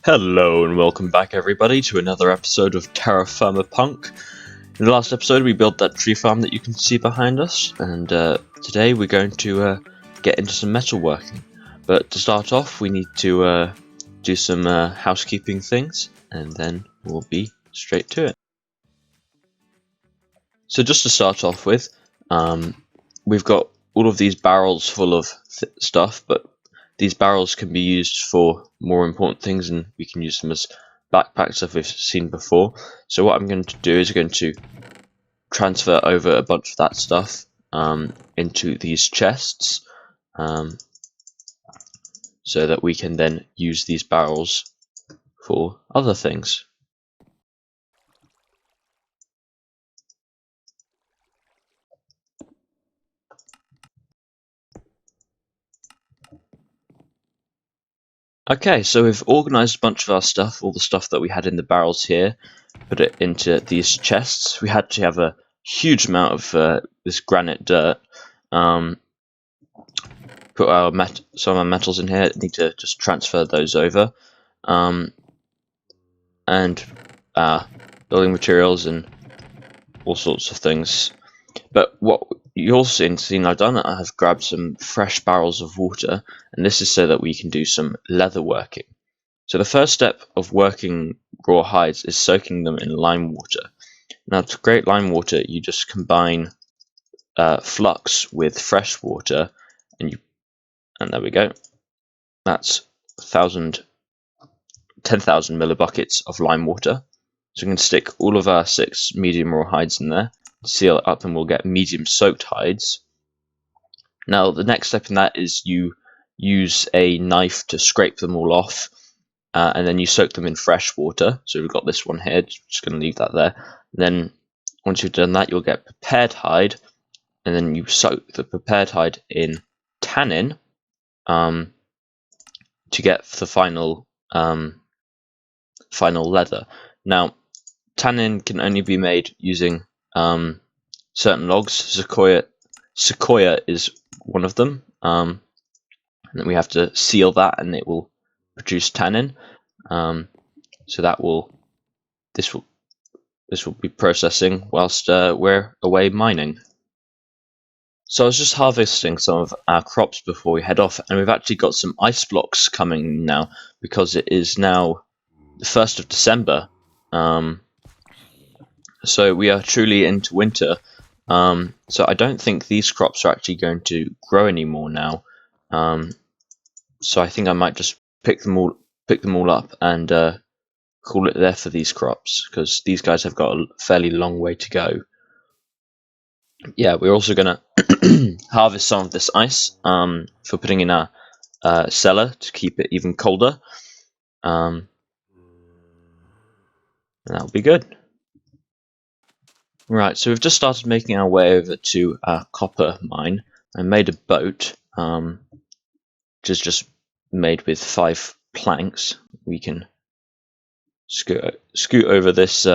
Hello and welcome back everybody to another episode of TerraFirmaPunk. In the last episode we built that tree farm that you can see behind us, and today we're going to get into some metalworking. But to start off we need to do some housekeeping things, and then we'll be straight to it. So just to start off with, we've got all of these barrels full of stuff, but these barrels can be used for more important things, and we can use them as backpacks as we've seen before. So what I'm going to do is I'm going to transfer over a bunch of that stuff into these chests, so that we can then use these barrels for other things. Okay, so we've organized a bunch of our stuff, all the stuff that we had in the barrels here, put it into these chests. We had to have a huge amount of this granite dirt. Put some of our metals in here, need to just transfer those over. And building materials and all sorts of things. But what you also seen I've done, I have grabbed some fresh barrels of water, and this is so that we can do some leather working. So the first step of working raw hides is soaking them in lime water. Now to create lime water, you just combine flux with fresh water, and there we go. That's 10,000 millibuckets of lime water. So we can stick all of our 6 medium raw hides in there, seal it up, and we'll get medium soaked hides. Now the next step in that is you use a knife to scrape them all off, and then you soak them in fresh water. So we've got this one here, just going to leave that there. Then once you've done that, you'll get prepared hide, and then you soak the prepared hide in tannin to get the final leather. Now tannin can only be made using certain logs. Sequoia is one of them, and then we have to seal that, and it will produce tannin. So this will be processing whilst we're away mining. So I was just harvesting some of our crops before we head off, and we've actually got some ice blocks coming now because it is now the 1st of December. So we are truly into winter. So I don't think these crops are actually going to grow anymore now. So I think I might just pick them all up and call it there for these crops, because these guys have got a fairly long way to go. Yeah, we're also gonna harvest some of this ice for putting in our cellar to keep it even colder. And that'll be good. Right, so we've just started making our way over to our copper mine. I made a boat, which is just made with 5 planks. We can scoot over this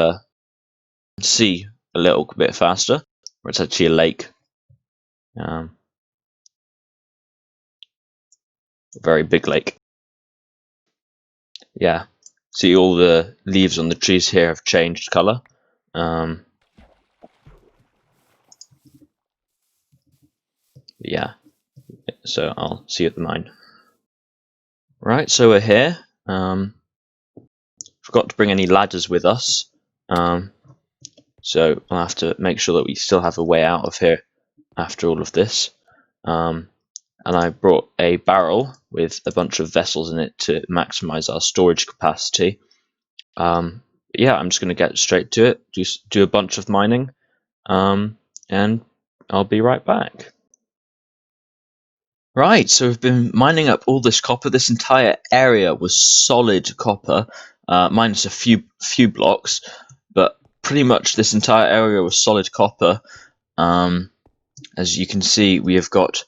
sea a little bit faster, where it's actually a lake. A very big lake. Yeah, see all the leaves on the trees here have changed colour. Yeah, so I'll see you at the mine. Right, so we're here. Forgot to bring any ladders with us, so I'll have to make sure that we still have a way out of here after all of this. And I brought a barrel with a bunch of vessels in it to maximize our storage capacity. Yeah, I'm just going to get straight to it, do a bunch of mining, and I'll be right back. Right, so we've been mining up all this copper. This entire area was solid copper, minus a few blocks, but pretty much this entire area was solid copper. As you can see, we have got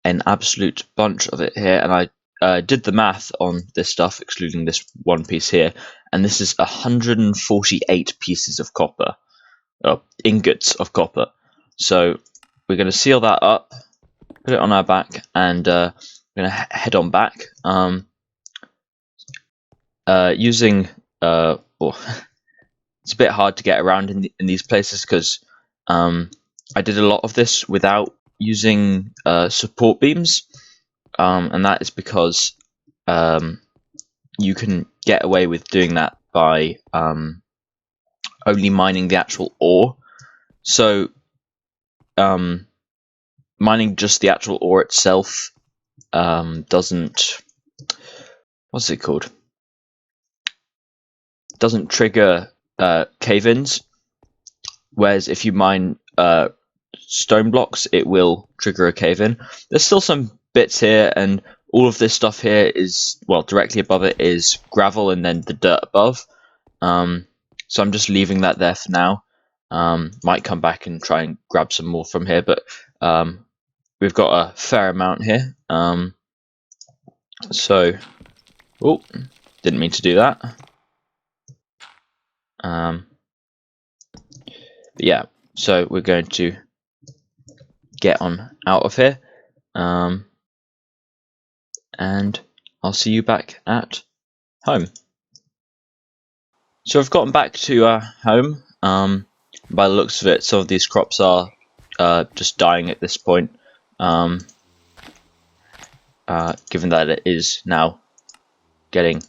an absolute bunch of it here, and I did the math on this stuff, excluding this one piece here, and this is 148 pieces of copper, ingots of copper. So we're going to seal that up, put it on our back, and we're going to head on back. using it's a bit hard to get around in these places because I did a lot of this without using support beams, and that is because you can get away with doing that by only mining the actual ore. So mining just the actual ore itself doesn't, what's it called? Doesn't trigger cave-ins, whereas if you mine stone blocks, it will trigger a cave-in. There's still some bits here, and all of this stuff here is, well, directly above it is gravel and then the dirt above. So I'm just leaving that there for now. Might come back and try and grab some more from here, but we've got a fair amount here. So, oh, didn't mean to do that. But yeah, so we're going to get on out of here, and I'll see you back at home. So I've gotten back to home. By the looks of it, some of these crops are just dying at this point, given that it is now getting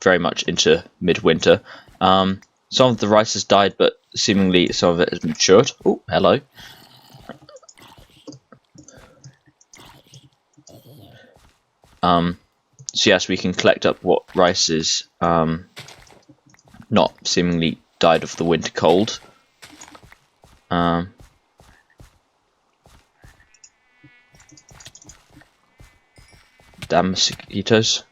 very much into midwinter. Some of the rice has died, but seemingly some of it has matured. Oh, hello. So yes, we can collect up what rice is not seemingly died of the winter cold. Damn mosquitoes.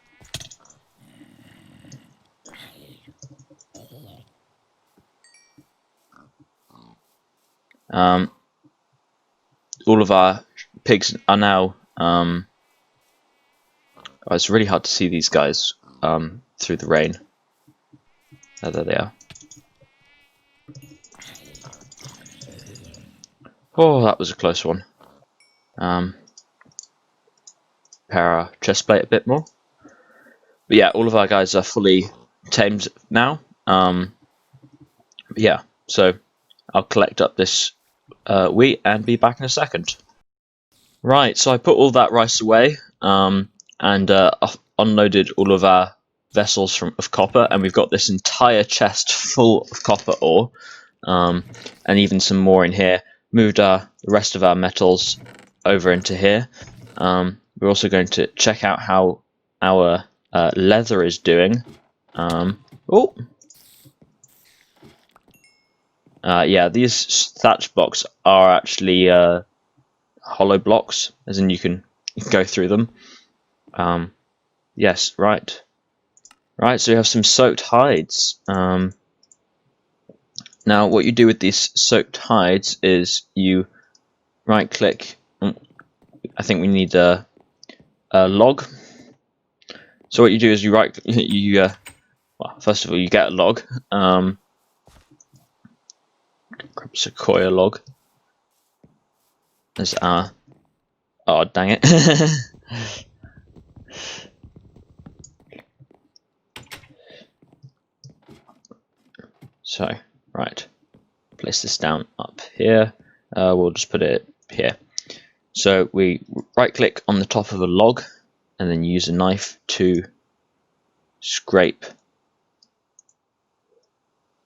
All of our pigs are now oh, it's really hard to see these guys through the rain. Oh, there they are. Oh, that was a close one. Repair our chest plate a bit more. But yeah, all of our guys are fully tamed now. Yeah, so I'll collect up this wheat and be back in a second. Right, so I put all that rice away and unloaded all of our vessels of copper, and we've got this entire chest full of copper ore, and even some more in here. Moved the rest of our metals over into here. We're also going to check out how our leather is doing. Yeah, these thatch blocks are actually hollow blocks, as in you can go through them. Yes, right. Right, so we have some soaked hides. Now, what you do with these soaked hides is you right-click. I think we need a log. So what you do is you well, first of all, you get a log. Grab sequoia log. There's our. Oh, dang it. So, right. Place this down up here. We'll just put it here. So we right click on the top of a log and then use a knife to scrape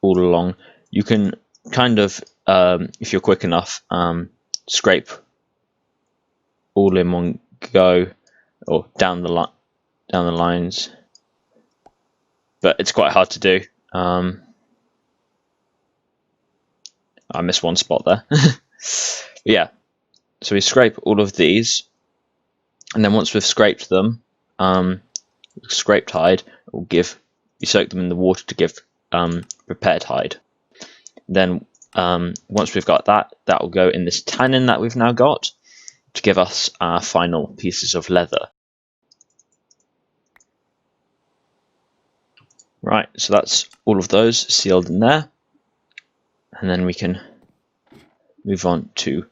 all along. You can kind of, if you're quick enough, scrape all in one go or down the lines, but it's quite hard to do. I missed one spot there. Yeah, so we scrape all of these, and then once we've scraped them, scraped hide will give, you soak them in the water to give prepared hide. Then once we've got that, that will go in this tannin that we've now got to give us our final pieces of leather. Right, so that's all of those sealed in there, and then we can move on to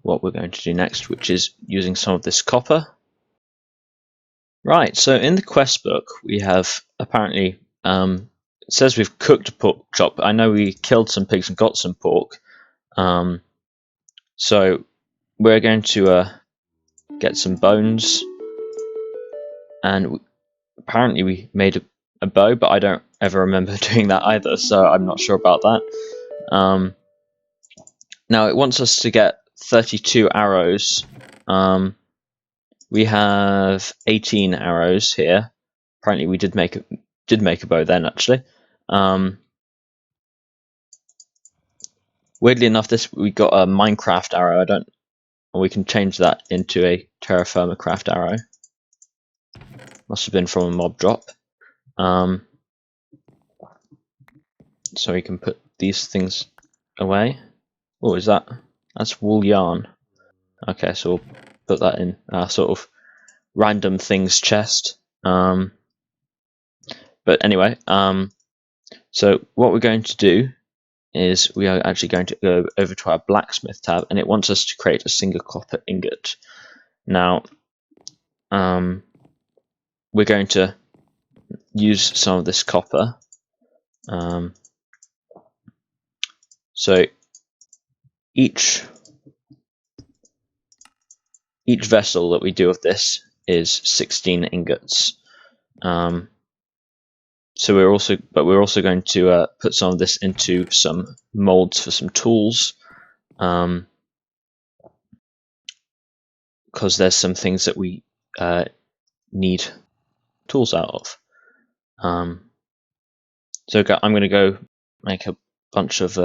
what we're going to do next, which is using some of this copper. Right, so in the quest book we have apparently it says we've cooked a pork chop. I know we killed some pigs and got some pork. So we're going to get some bones, and apparently we made a bow, but I don't ever remember doing that either, so I'm not sure about that. Now it wants us to get 32 arrows. We have 18 arrows here. Apparently we did make a bow then, actually. Weirdly enough, we got a Minecraft arrow. We can change that into a TerraFirmaCraft arrow. Must have been from a mob drop. So we can put these things away. Oh, that's wool yarn. Okay, so we'll put that in our sort of random things chest. But anyway, so what we're going to do is we are actually going to go over to our blacksmith tab, and it wants us to create a single copper ingot. Now, we're going to use some of this copper. So each vessel that we do of this is 16 ingots. So we're also going to put some of this into some molds for some tools, because there's some things that we need tools out of. So I'm going to go make a bunch of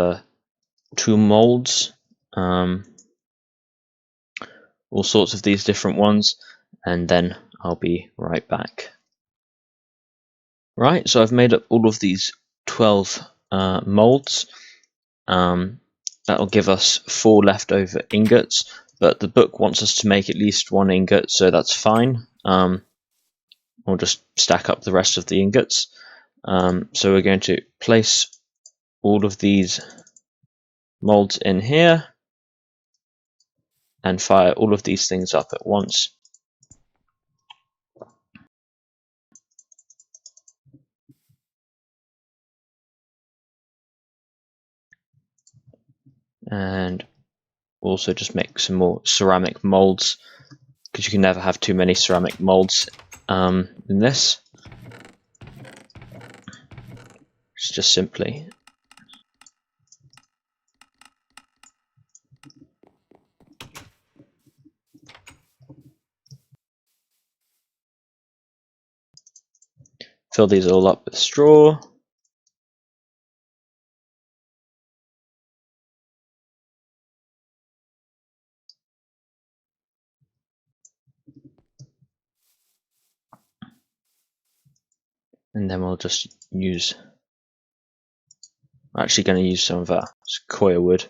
tool molds, all sorts of these different ones, and then I'll be right back. Right, so I've made up all of these 12 molds. That'll give us 4 leftover ingots, but the book wants us to make at least 1 ingot, so that's fine. We'll just stack up the rest of the ingots. So we're going to place all of these molds in here and fire all of these things up at once. And also just make some more ceramic molds, because you can never have too many ceramic molds in this. It's just simply fill these all up with straw. And then we'll just use, we're actually going to use some of our sequoia wood.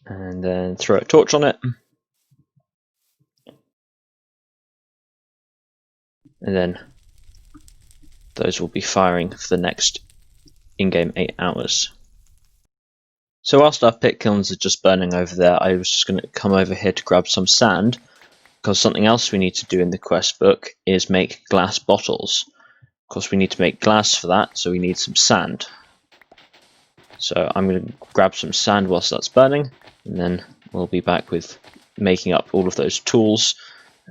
And then throw a torch on it. And then those will be firing for the next in-game 8 hours. So whilst our pit kilns are just burning over there, I was just going to come over here to grab some sand, because something else we need to do in the quest book is make glass bottles. Of course we need to make glass for that, so we need some sand. So I'm going to grab some sand whilst that's burning, and then we'll be back with making up all of those tools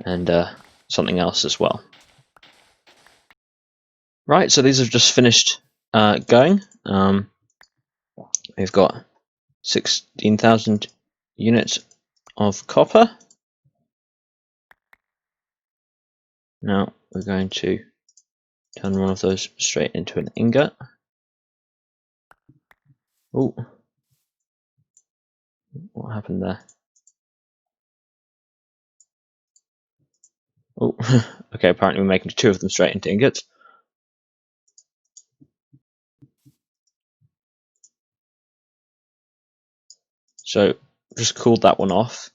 and something else as well. Right, so these have just finished going. We've got 16,000 units of copper. Now we're going to turn one of those straight into an ingot. Oh, what happened there? Oh, okay, apparently we're making 2 of them straight into ingots. So just cooled that one off.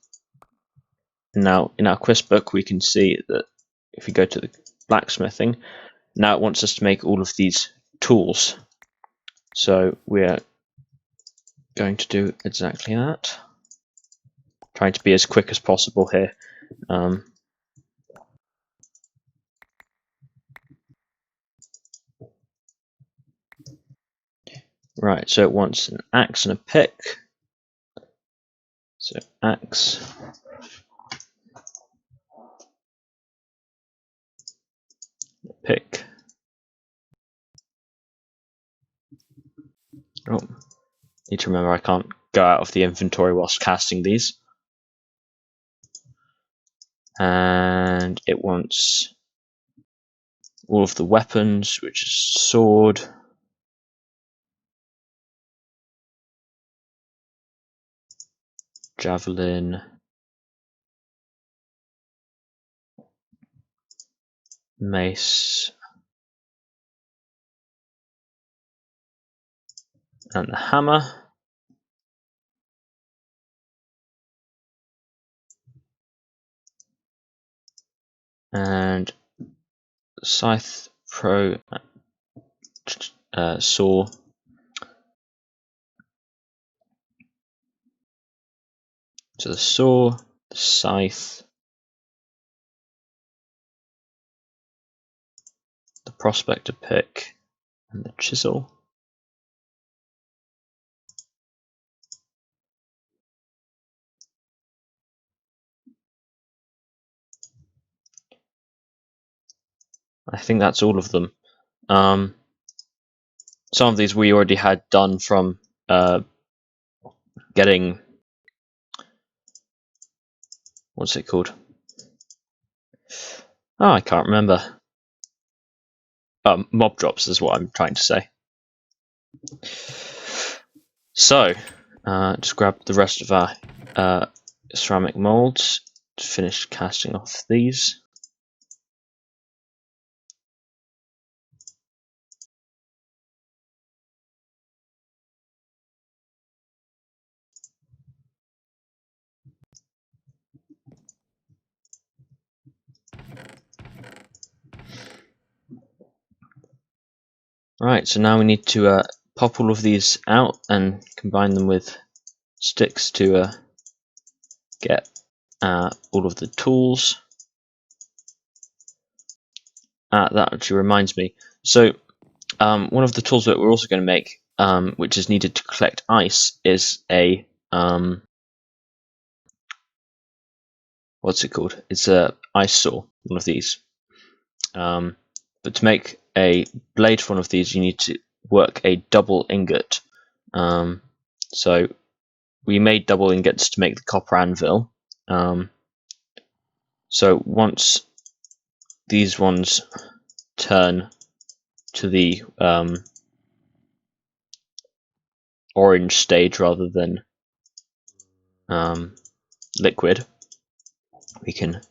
Now in our quest book we can see that if we go to the blacksmithing, now it wants us to make all of these tools. So we're going to do exactly that. Trying to be as quick as possible here. Right, so it wants an axe and a pick. So axe, pick. Oh, need to remember I can't go out of the inventory whilst casting these. And it wants all of the weapons, which is sword, javelin, mace, and the hammer. And scythe pro saw. So the saw, the scythe, the prospector pick, and the chisel. I think that's all of them. Some of these we already had done from getting, what's it called? Oh, I can't remember. Mob drops is what I'm trying to say. So, just grab the rest of our ceramic molds to finish casting off these. Right, so now we need to pop all of these out and combine them with sticks to get all of the tools. That actually reminds me. So one of the tools that we're also going to make, which is needed to collect ice, is a what's it called? It's a ice saw. One of these. But to make a blade for one of these, you need to work a double ingot. So we made double ingots to make the copper anvil. So once these ones turn to the orange stage rather than liquid, we can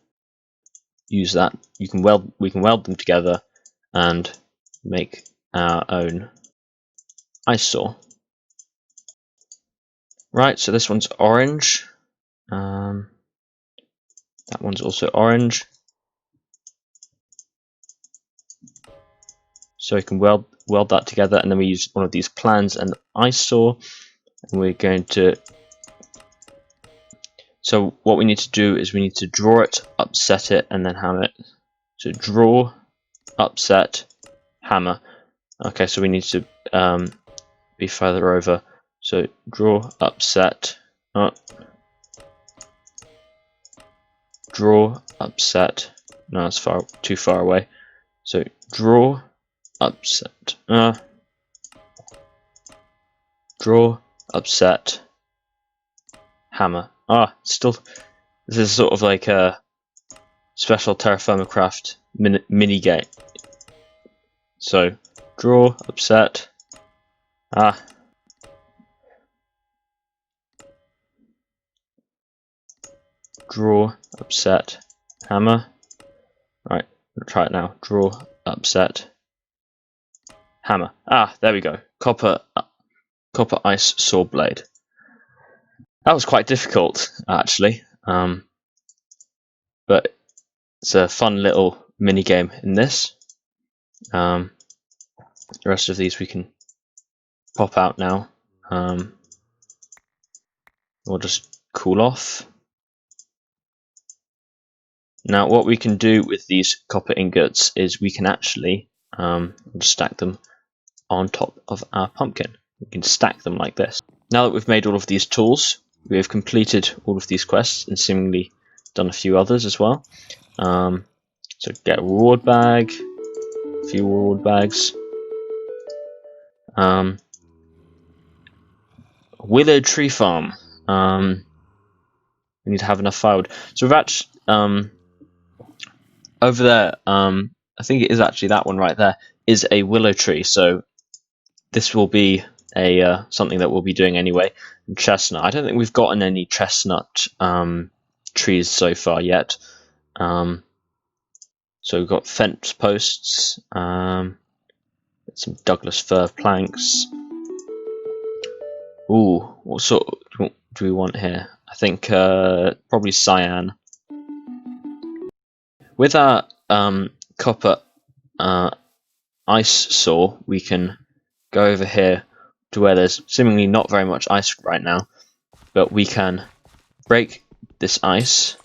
use that. We can weld them together and make our own ice saw. Right, so this one's orange. That one's also orange. So we can weld that together, and then we use one of these plans and ice saw, and we're going to. So what we need to do is we need to draw it, upset it, and then hammer it. So draw, upset, hammer. Okay, so we need to be further over. So draw, upset, draw, upset. No, that's too far away. So draw, upset, draw, upset, hammer. Still, this is sort of like a special TerraFirmaCraft mini game. So draw, upset, draw, upset, hammer. Right, we'll try it now. Draw, upset, hammer. There we go. Copper ice saw blade. That was quite difficult, actually, but it's a fun little mini game in this. The rest of these we can pop out now. We'll just cool off. Now, what we can do with these copper ingots is we can actually just stack them on top of our pumpkin. We can stack them like this. Now that we've made all of these tools, we have completed all of these quests and seemingly done a few others as well. So get a reward bag, a few reward bags. Willow tree farm. We need to have enough firewood. So we've actually over there. I think it is actually that one right there. Is a willow tree. So this will be a something that we'll be doing anyway. And chestnut. I don't think we've gotten any chestnut trees so far yet. So we've got fence posts, some Douglas fir planks. Ooh, what sort do we want here? I think probably cyan. With our copper ice saw, we can go over here to where there's seemingly not very much ice right now, but we can break this ice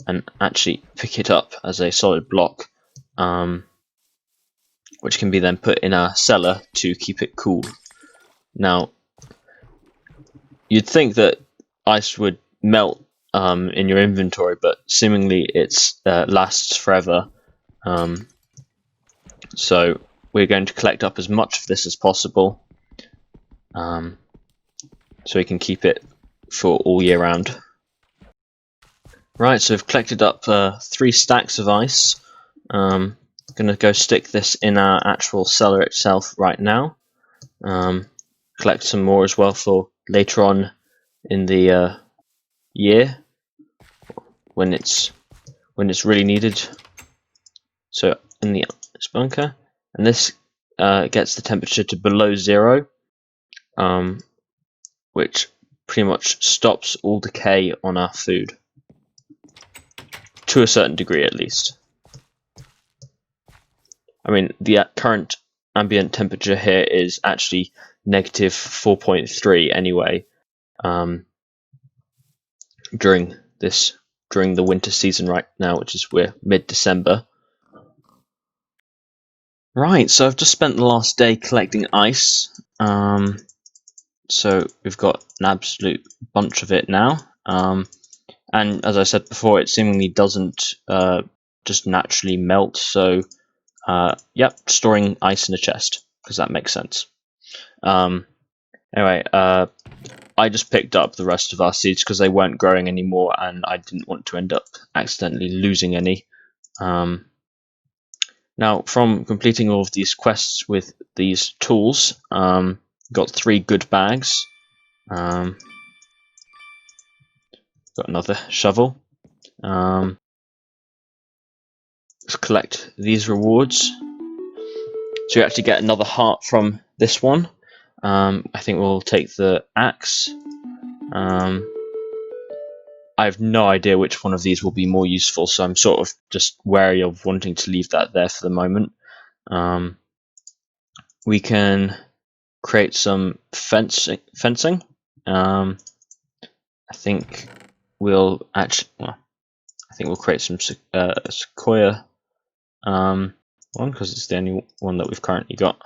and actually pick it up as a solid block, which can be then put in our cellar to keep it cool. Now, you'd think that ice would melt in your inventory, but seemingly it lasts forever. So we're going to collect up as much of this as possible, so we can keep it for all year round. Right, so we've collected up 3 stacks of ice. I'm going to go stick this in our actual cellar itself right now. Collect some more as well for later on in the year when it's really needed. So in the bunker, and this gets the temperature to below 0, which pretty much stops all decay on our food to a certain degree, at least. I mean, the current ambient temperature here is actually negative 4.3 anyway. During the winter season right now, which is we're mid-December. Right, so I've just spent the last day collecting ice. So we've got an absolute bunch of it now. And as I said before, it seemingly doesn't just naturally melt. So, yep, storing ice in a chest, because that makes sense. Anyway, I just picked up the rest of our seeds because they weren't growing anymore, and I didn't want to end up accidentally losing any. Now, from completing all of these quests with these tools, got 3 good bags. Got another shovel. Let's collect these rewards. So you actually get another heart from this one. I think we'll take the axe. I have no idea which one of these will be more useful, so I'm sort of just wary of wanting to leave that there for the moment. We can create some fencing. I think we'll create some sequoia one, because it's the only one that we've currently got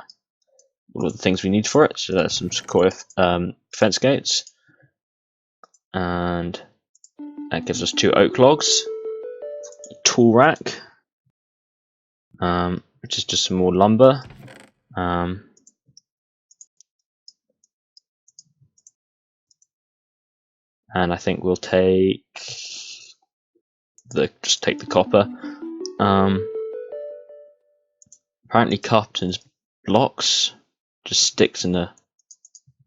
all of the things we need for it. So there's some sequoia fence gates, and that gives us 2 oak logs, a tool rack, which is just some more lumber, and I think we'll take the copper. Apparently carpenter's blocks just sticks in a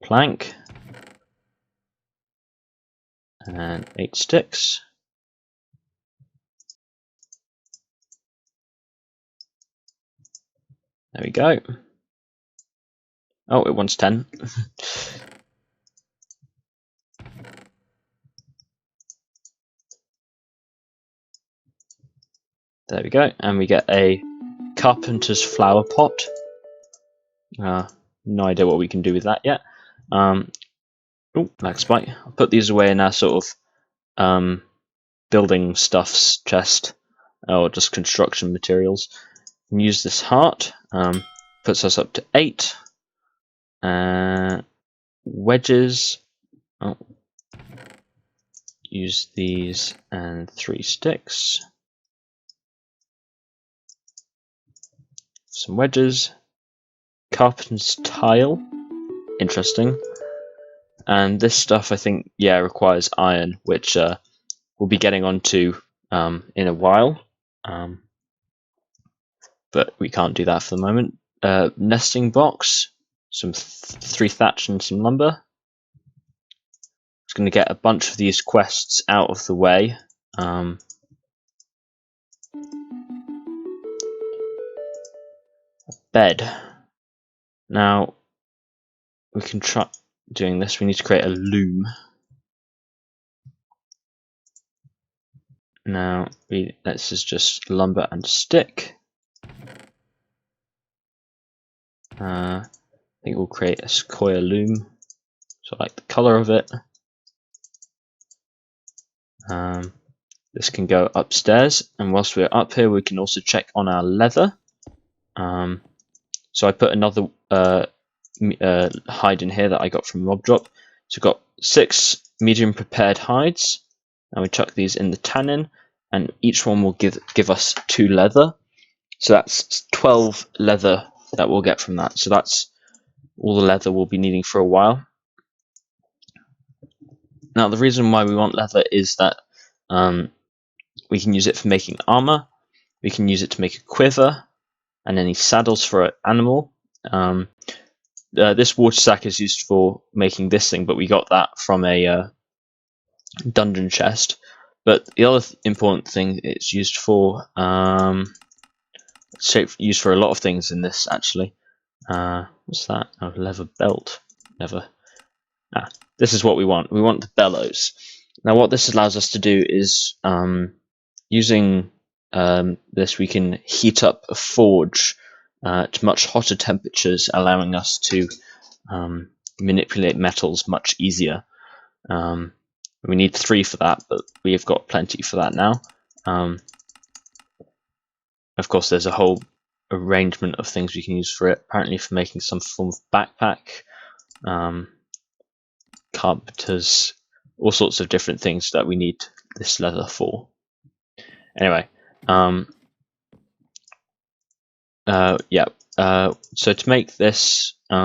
plank, and 8 sticks. There we go. Oh, it wants 10. There we go, and we get a carpenter's flower pot. No idea what we can do with that yet. Oh, lag spike. I'll put these away in our sort of building stuffs chest, or just construction materials. And use this heart. Puts us up to 8. Wedges. Oh. Use these and 3 sticks. Some wedges. Carpenter's tile. Interesting. And this stuff, I think, yeah, requires iron, which we'll be getting onto in a while. But we can't do that for the moment. Nesting box, some 3 thatch and some lumber. Just going to get a bunch of these quests out of the way. Bed. Now, we can try doing this. We need to create a loom. Now, this is just lumber and stick. I think we'll create a sequoia loom. So I like the color of it. This can go upstairs, and whilst we're up here, we can also check on our leather. So I put another hide in here that I got from Mob Drop. So we've got 6 medium prepared hides, and we chuck these in the tannin, and each one will give us 2 leather. So that's 12 leather that we'll get from that. So that's all the leather we'll be needing for a while. Now the reason why we want leather is that we can use it for making armor, we can use it to make a quiver, and any saddles for an animal. This water sack is used for making this thing, but we got that from a dungeon chest. But the other important thing it's used for, used for a lot of things in this actually. What's that? Oh, leather belt. Never. This is what we want. We want the bellows. Now what this allows us to do is, using this, we can heat up a forge to much hotter temperatures, allowing us to manipulate metals much easier. We need 3 for that, but we've got plenty for that now. Of course, there's a whole arrangement of things we can use for it, apparently for making some form of backpack, carpenters, all sorts of different things that we need this leather for. Anyway, so to make this, we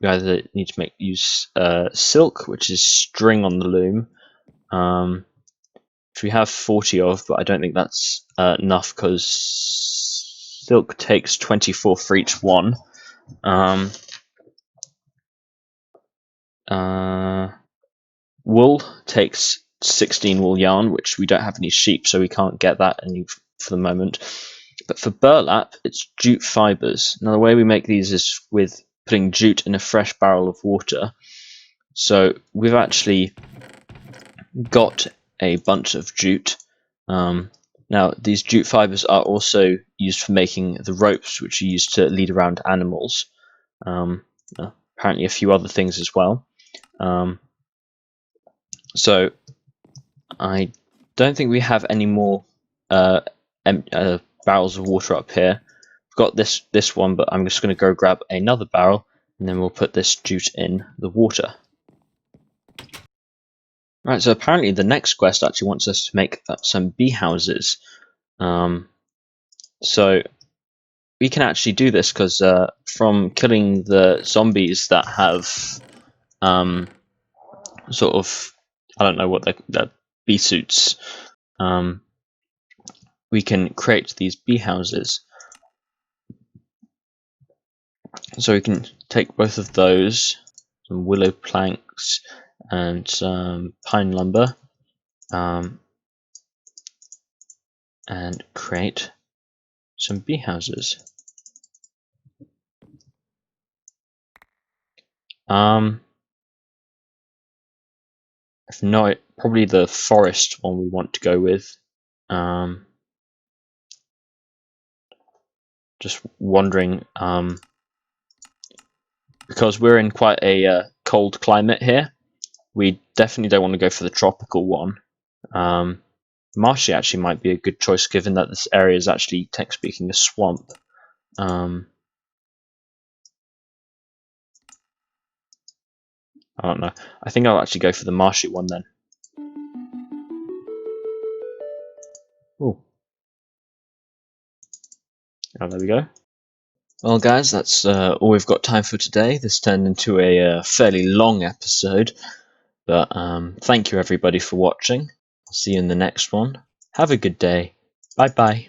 either need to use silk, which is string on the loom, which we have 40 of, but I don't think that's enough because silk takes 24 for each one. Wool takes 16 wool yarn, which we don't have any sheep, so we can't get that any for the moment. But for burlap, it's jute fibers. Now the way we make these is with putting jute in a fresh barrel of water. So we've actually got a bunch of jute. Now these jute fibers are also used for making the ropes, which are used to lead around animals. Apparently a few other things as well. So I don't think we have any more barrels of water up here. We've got this one, but I'm just going to go grab another barrel, and then we'll put this jute in the water. Right, so apparently the next quest actually wants us to make some bee houses. So we can actually do this because from killing the zombies that have sort of, I don't know what they're bee suits, we can create these bee houses. So we can take both of those, some willow planks and some pine lumber, and create some bee houses. If not, probably the forest one we want to go with. Just wondering, because we're in quite a cold climate here, we definitely don't want to go for the tropical one. Marshy actually might be a good choice, given that this area is actually, tech speaking, a swamp. I don't know. I think I'll actually go for the marshy one then. Oh, there we go. Well, guys, that's all we've got time for today. This turned into a fairly long episode, but thank you everybody for watching. I'll see you in the next one. Have a good day. Bye bye.